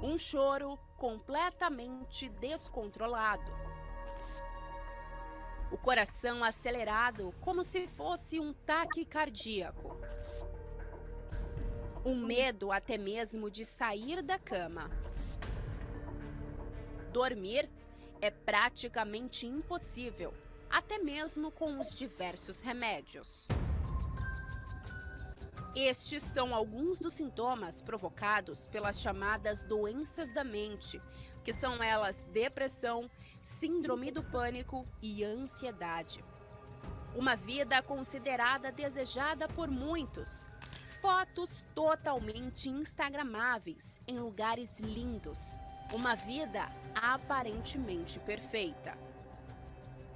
Um choro completamente descontrolado. O coração acelerado como se fosse um ataque cardíaco. Um medo até mesmo de sair da cama. Dormir é praticamente impossível, até mesmo com os diversos remédios. Estes são alguns dos sintomas provocados pelas chamadas doenças da mente, que são elas depressão, síndrome do pânico e ansiedade. Uma vida considerada desejada por muitos. Fotos totalmente instagramáveis em lugares lindos. Uma vida aparentemente perfeita.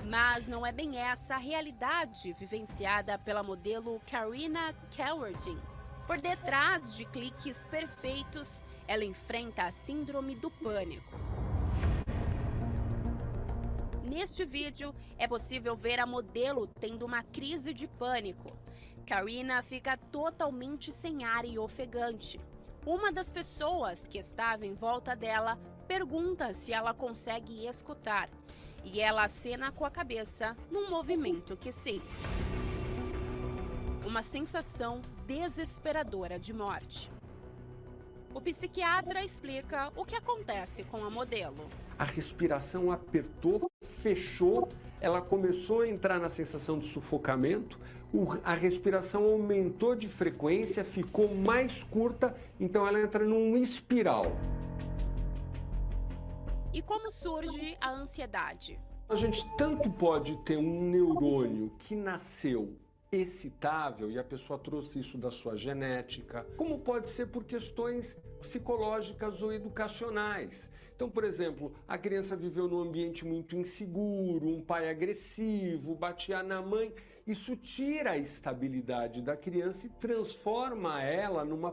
Mas não é bem essa a realidade vivenciada pela modelo Karina Cowardin. Por detrás de cliques perfeitos, ela enfrenta a síndrome do pânico. Neste vídeo, é possível ver a modelo tendo uma crise de pânico. Karina fica totalmente sem ar e ofegante. Uma das pessoas que estava em volta dela pergunta se ela consegue escutar. E ela acena com a cabeça num movimento que sim. Uma sensação desesperadora de morte. O psiquiatra explica o que acontece com a modelo. A respiração apertou, fechou, ela começou a entrar na sensação de sufocamento, a respiração aumentou de frequência, ficou mais curta, então ela entra num espiral. E como surge a ansiedade? A gente tanto pode ter um neurônio que nasceu excitável e a pessoa trouxe isso da sua genética, como pode ser por questões psicológicas ou educacionais. Então, por exemplo, a criança viveu num ambiente muito inseguro, um pai agressivo, batia na mãe. Isso tira a estabilidade da criança e transforma ela numa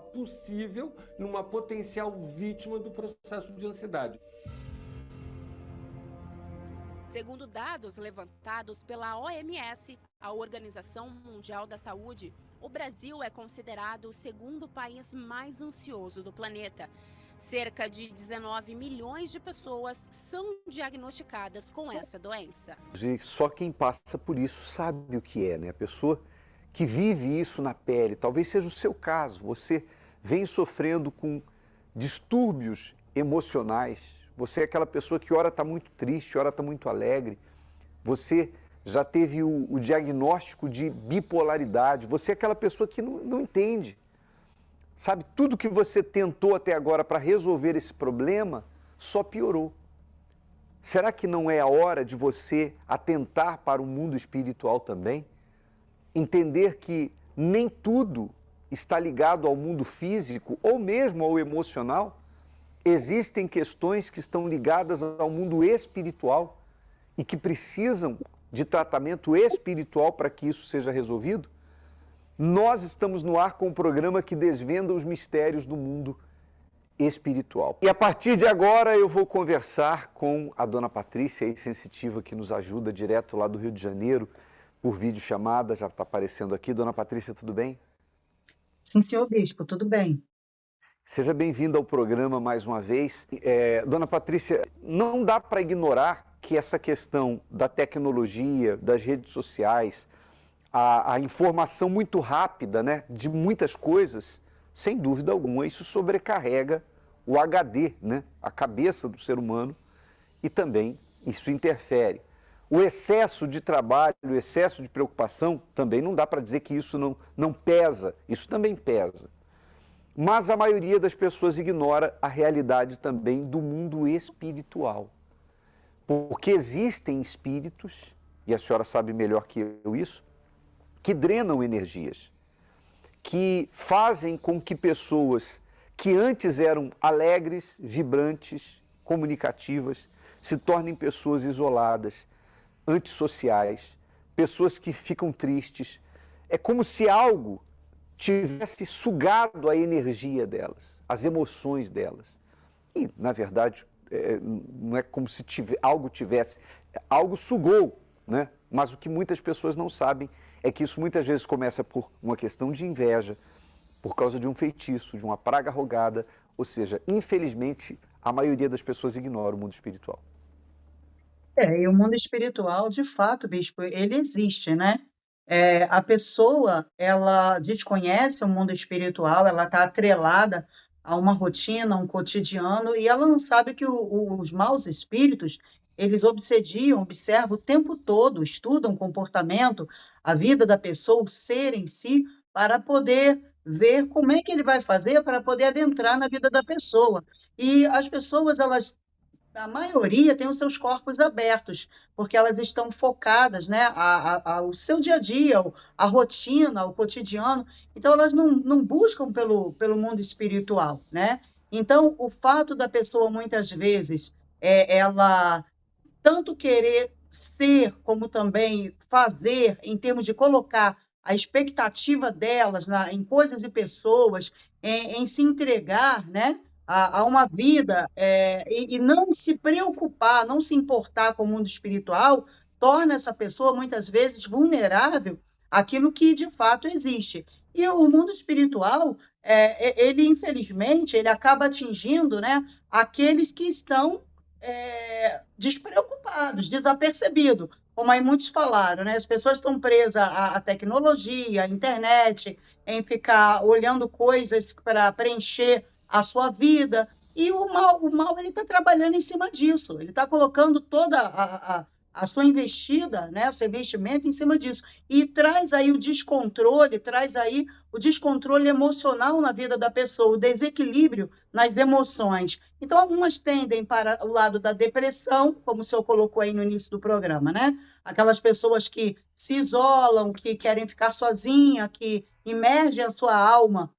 potencial vítima do processo de ansiedade. Segundo dados levantados pela OMS, a Organização Mundial da Saúde, o Brasil é considerado o segundo país mais ansioso do planeta. Cerca de 19 milhões de pessoas são diagnosticadas com essa doença. E só quem passa por isso sabe o que é, né? A pessoa que vive isso na pele, talvez seja o seu caso. Você vem sofrendo com distúrbios emocionais. Você é aquela pessoa que ora está muito triste, ora está muito alegre. Você já teve o diagnóstico de bipolaridade. Você é aquela pessoa que não entende. Sabe, tudo que você tentou até agora para resolver esse problema só piorou. Será que não é a hora de você atentar para o mundo espiritual também? Entender que nem tudo está ligado ao mundo físico ou mesmo ao emocional? Existem questões que estão ligadas ao mundo espiritual e que precisam de tratamento espiritual para que isso seja resolvido? Nós estamos no ar com um programa que desvenda os mistérios do mundo espiritual. E a partir de agora eu vou conversar com a dona Patrícia, aí sensitiva, que nos ajuda direto lá do Rio de Janeiro, por videochamada, já está aparecendo aqui. Dona Patrícia, tudo bem? Sim, senhor bispo, tudo bem. Seja bem-vinda ao programa mais uma vez. Dona Patrícia, não dá para ignorar que essa questão da tecnologia, das redes sociais, a informação muito rápida, né, de muitas coisas, sem dúvida alguma, isso sobrecarrega o HD, né, a cabeça do ser humano, e também isso interfere. O excesso de trabalho, o excesso de preocupação, também não dá para dizer que isso não pesa, isso também pesa. Mas a maioria das pessoas ignora a realidade também do mundo espiritual. Porque existem espíritos, e a senhora sabe melhor que eu isso, que drenam energias, que fazem com que pessoas que antes eram alegres, vibrantes, comunicativas, se tornem pessoas isoladas, antissociais, pessoas que ficam tristes. É como se algo tivesse sugado a energia delas, as emoções delas. E, na verdade, não é como se algo sugou, né? Mas o que muitas pessoas não sabem é que isso muitas vezes começa por uma questão de inveja, por causa de um feitiço, de uma praga rogada, ou seja, infelizmente, a maioria das pessoas ignora o mundo espiritual. E o mundo espiritual, de fato, bispo, ele existe, né? A pessoa, ela desconhece o mundo espiritual, ela está atrelada a uma rotina, a um cotidiano, e ela não sabe que os maus espíritos, eles obsediam, observam o tempo todo, estudam o comportamento, a vida da pessoa, o ser em si, para poder ver como é que ele vai fazer para poder adentrar na vida da pessoa. E as pessoas, elas a maioria tem os seus corpos abertos, porque elas estão focadas, né, ao seu dia a dia, a rotina, o cotidiano, então elas não buscam pelo mundo espiritual, né? Então, o fato da pessoa, muitas vezes, ela tanto querer ser, como também fazer, em termos de colocar a expectativa delas em coisas e pessoas, em se entregar, né, a uma vida, e não se preocupar, não se importar com o mundo espiritual, torna essa pessoa, muitas vezes, vulnerável àquilo que de fato existe. E o mundo espiritual, ele, infelizmente, ele acaba atingindo, né, aqueles que estão despreocupados, desapercebidos, como aí muitos falaram, né? As pessoas estão presas à tecnologia, à internet, em ficar olhando coisas para preencher a sua vida, e o mal ele está trabalhando em cima disso, ele está colocando toda a sua investida, né, o seu investimento em cima disso, e traz aí o descontrole, traz aí o descontrole emocional na vida da pessoa, o desequilíbrio nas emoções. Então, algumas tendem para o lado da depressão, como o senhor colocou aí no início do programa, né? Aquelas pessoas que se isolam, que querem ficar sozinha, que imergem a sua alma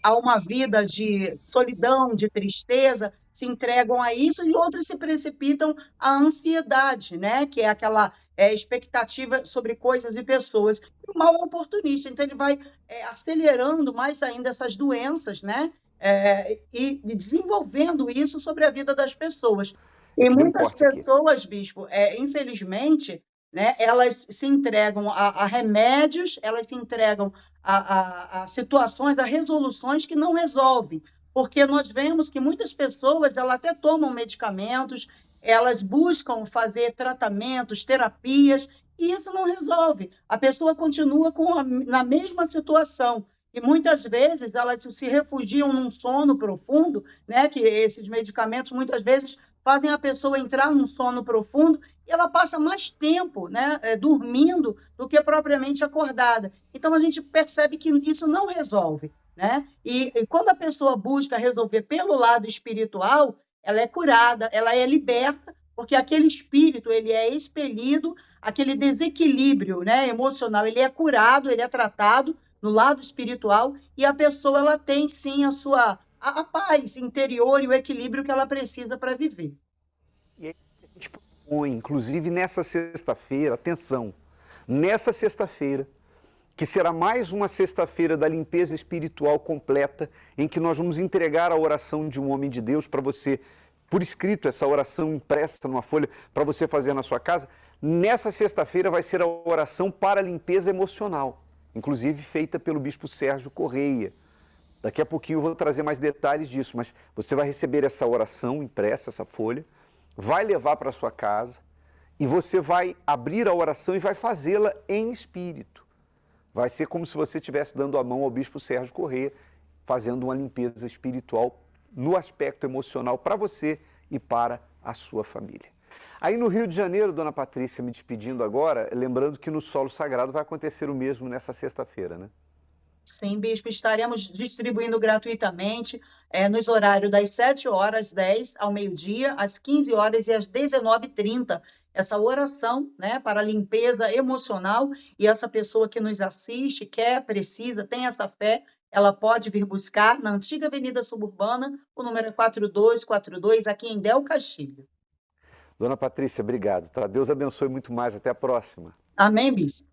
a uma vida de solidão, de tristeza, se entregam a isso, e outros se precipitam à ansiedade, né? Que é aquela expectativa sobre coisas e pessoas. E o mal é oportunista, então ele vai acelerando mais ainda essas doenças, né? E desenvolvendo isso sobre a vida das pessoas. É E que deu um muitas corte aqui. pessoas, bispo, infelizmente, né, elas se entregam a remédios, elas se entregam a situações, a resoluções que não resolvem, porque nós vemos que muitas pessoas elas até tomam medicamentos, elas buscam fazer tratamentos, terapias, e isso não resolve. A pessoa continua na mesma situação. E muitas vezes elas se refugiam num sono profundo, né? Que esses medicamentos muitas vezes fazem a pessoa entrar num sono profundo e ela passa mais tempo, né, dormindo do que propriamente acordada. Então, a gente percebe que isso não resolve, né? E quando a pessoa busca resolver pelo lado espiritual, ela é curada, ela é liberta, porque aquele espírito ele é expelido, aquele desequilíbrio, né, emocional, ele é curado, ele é tratado no lado espiritual, e a pessoa ela tem sim a paz interior e o equilíbrio que ela precisa para viver. E aí a gente propõe, inclusive nessa sexta-feira, atenção, nessa sexta-feira, que será mais uma sexta-feira da limpeza espiritual completa, em que nós vamos entregar a oração de um homem de Deus para você, por escrito, essa oração impressa numa folha, para você fazer na sua casa. Nessa sexta-feira vai ser a oração para a limpeza emocional, inclusive feita pelo bispo Sérgio Correia. Daqui a pouquinho eu vou trazer mais detalhes disso, mas você vai receber essa oração impressa, essa folha, vai levar para sua casa e você vai abrir a oração e vai fazê-la em espírito. Vai ser como se você estivesse dando a mão ao bispo Sérgio Correia, fazendo uma limpeza espiritual no aspecto emocional para você e para a sua família. Aí no Rio de Janeiro, dona Patrícia, me despedindo agora, lembrando que no Solo Sagrado vai acontecer o mesmo nessa sexta-feira, né? Sim, bispo, estaremos distribuindo gratuitamente nos horários das 7h10 ao meio-dia, às 15h e às 19h30, essa oração, né, para limpeza emocional, e essa pessoa que nos assiste, quer, precisa, tem essa fé, ela pode vir buscar na antiga Avenida Suburbana, o número é 4242, aqui em Del Castilho. Dona Patrícia, obrigado, tá? Deus abençoe muito mais, até a próxima. Amém, bispo?